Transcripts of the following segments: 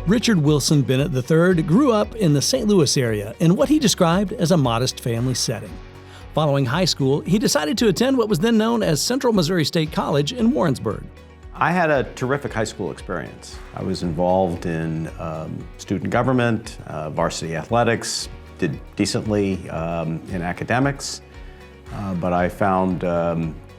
Richard Wilson Bennet III grew up in the St. Louis area in what he described as a modest family setting. Following high school, he decided to attend what was then known as Central Missouri State College in Warrensburg. I had a terrific high school experience. I was involved in student government, varsity athletics, did decently in academics, but I found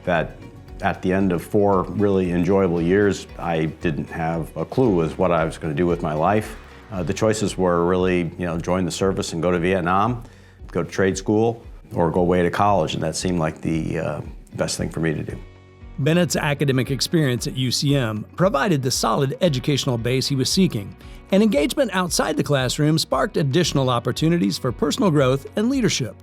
that at the end of 4 really enjoyable years, I didn't have a clue as what I was going to do with my life. The choices were really, join the service and go to Vietnam, go to trade school, or go away to college, and that seemed like the best thing for me to do. Bennett's academic experience at UCM provided the solid educational base he was seeking, and engagement outside the classroom sparked additional opportunities for personal growth and leadership.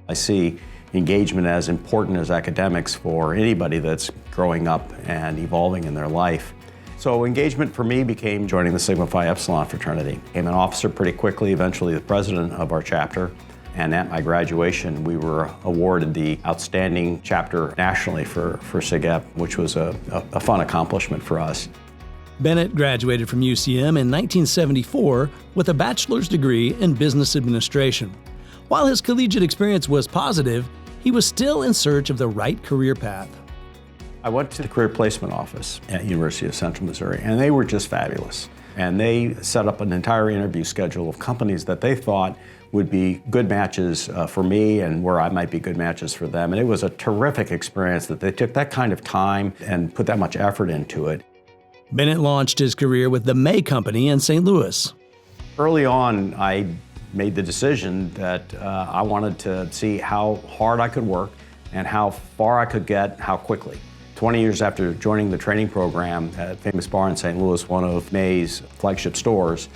I see engagement as important as academics for anybody that's growing up and evolving in their life. So engagement for me became joining the Sigma Phi Epsilon fraternity. Became an officer pretty quickly, eventually the president of our chapter. And at my graduation, we were awarded the Outstanding Chapter nationally for Sig Ep, which was a fun accomplishment for us. Bennet graduated from UCM in 1974 with a bachelor's degree in business administration. While his collegiate experience was positive, he was still in search of the right career path. I went to the career placement office at University of Central Missouri, and they were just fabulous. And they set up an entire interview schedule of companies that they thought would be good matches for me and where I might be good matches for them. And it was a terrific experience that they took that kind of time and put that much effort into it. Bennet launched his career with the May Company in St. Louis. Early on, I made the decision that I wanted to see how hard I could work and how far I could get, how quickly. 20 years after joining the training program at Famous Bar in St. Louis, one of May's flagship stores,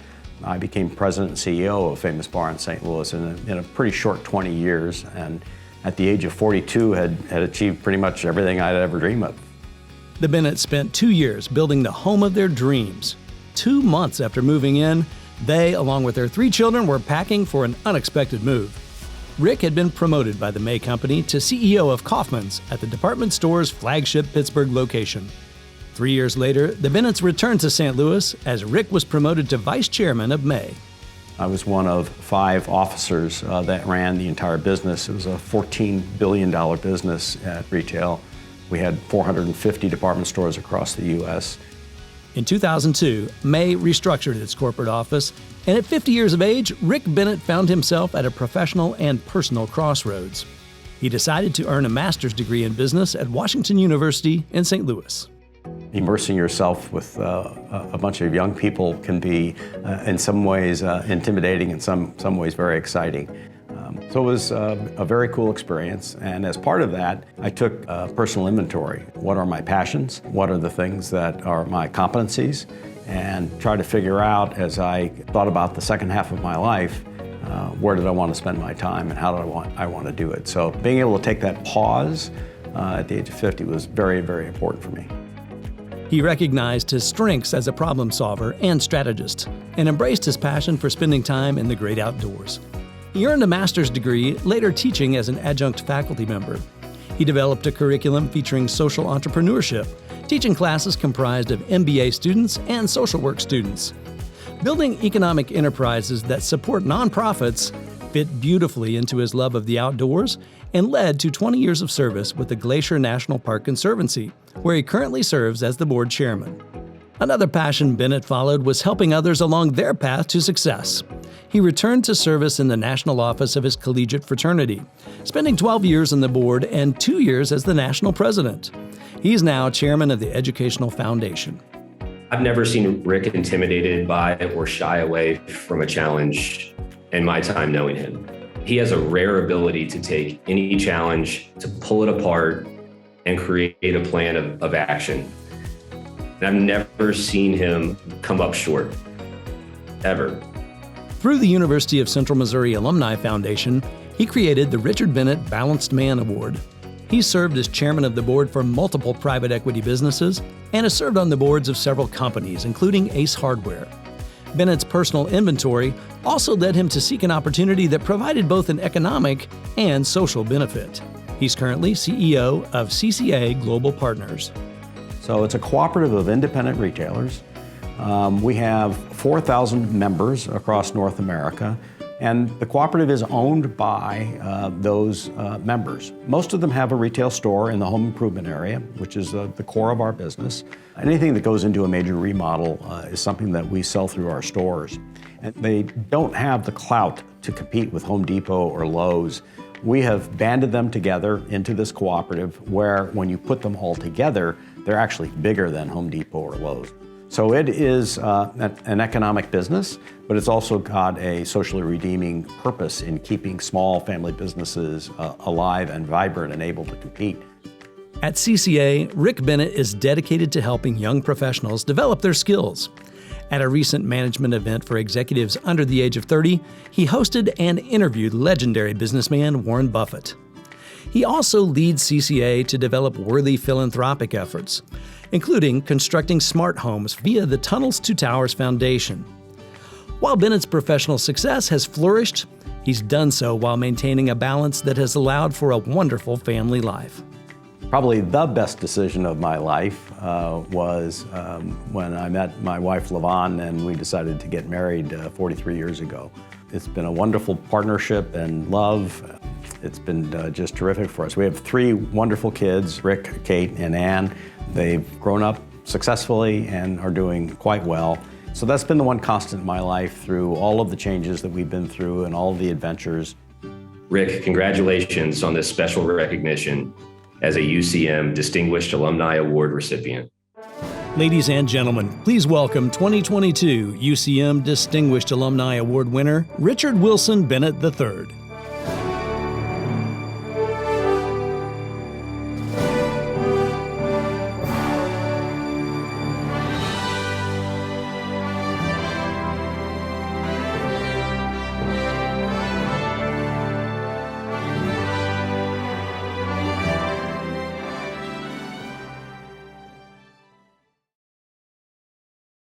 I became president and CEO of Famous Bar in St. Louis in a pretty short 20 years, and at the age of 42 had achieved pretty much everything I'd ever dreamed of. The Bennetts spent 2 years building the home of their dreams. 2 months after moving in, they, along with their 3 children, were packing for an unexpected move. Rick had been promoted by the May Company to CEO of Kaufmann's at the department store's flagship Pittsburgh location. 3 years later, the Bennetts returned to St. Louis as Rick was promoted to vice chairman of May. I was one of 5 officers that ran the entire business. It was a $14 billion business at retail. We had 450 department stores across the U.S. In 2002, May restructured its corporate office, and at 50 years of age, Rick Bennet found himself at a professional and personal crossroads. He decided to earn a master's degree in business at Washington University in St. Louis. Immersing yourself with a bunch of young people can be, in some ways, intimidating, in some ways very exciting. So it was a very cool experience, and as part of that, I took personal inventory. What are my passions? What are the things that are my competencies? And tried to figure out, as I thought about the second half of my life, where did I want to spend my time and how did I want to do it? So being able to take that pause at the age of 50 was very, very important for me. He recognized his strengths as a problem solver and strategist, and embraced his passion for spending time in the great outdoors. He earned a master's degree, later teaching as an adjunct faculty member. He developed a curriculum featuring social entrepreneurship, teaching classes comprised of MBA students and social work students. Building economic enterprises that support nonprofits fit beautifully into his love of the outdoors and led to 20 years of service with the Glacier National Park Conservancy, where he currently serves as the board chairman. Another passion Bennet followed was helping others along their path to success. He returned to service in the national office of his collegiate fraternity, spending 12 years on the board and 2 years as the national president. He's now chairman of the Educational Foundation. I've never seen Rick intimidated by or shy away from a challenge in my time knowing him. He has a rare ability to take any challenge, to pull it apart, and create a plan of action. And I've never seen him come up short, ever. Through the University of Central Missouri Alumni Foundation, he created the Richard Bennet Balanced Man Award. He served as chairman of the board for multiple private equity businesses and has served on the boards of several companies, including Ace Hardware. Bennett's personal inventory also led him to seek an opportunity that provided both an economic and social benefit. He's currently CEO of CCA Global Partners. So it's a cooperative of independent retailers We have 4,000 members across North America, and the cooperative is owned by those members. Most of them have a retail store in the home improvement area, which is the core of our business. Anything that goes into a major remodel is something that we sell through our stores. And they don't have the clout to compete with Home Depot or Lowe's. We have banded them together into this cooperative where when you put them all together, they're actually bigger than Home Depot or Lowe's. So it is an economic business, but it's also got a socially redeeming purpose in keeping small family businesses alive and vibrant and able to compete. At CCA, Rick Bennet is dedicated to helping young professionals develop their skills. At a recent management event for executives under the age of 30, he hosted and interviewed legendary businessman Warren Buffett. He also leads CCA to develop worthy philanthropic efforts, including constructing smart homes via the Tunnels to Towers Foundation. While Bennett's professional success has flourished, he's done so while maintaining a balance that has allowed for a wonderful family life. Probably the best decision of my life was when I met my wife, LaVon, and we decided to get married 43 years ago. It's been a wonderful partnership and love. It's been just terrific for us. We have 3 wonderful kids, Rick, Kate, and Ann. They've grown up successfully and are doing quite well. So that's been the one constant in my life through all of the changes that we've been through and all of the adventures. Rick, congratulations on this special recognition as a UCM Distinguished Alumni Award recipient. Ladies and gentlemen, please welcome 2022 UCM Distinguished Alumni Award winner, Richard Wilson Bennet III.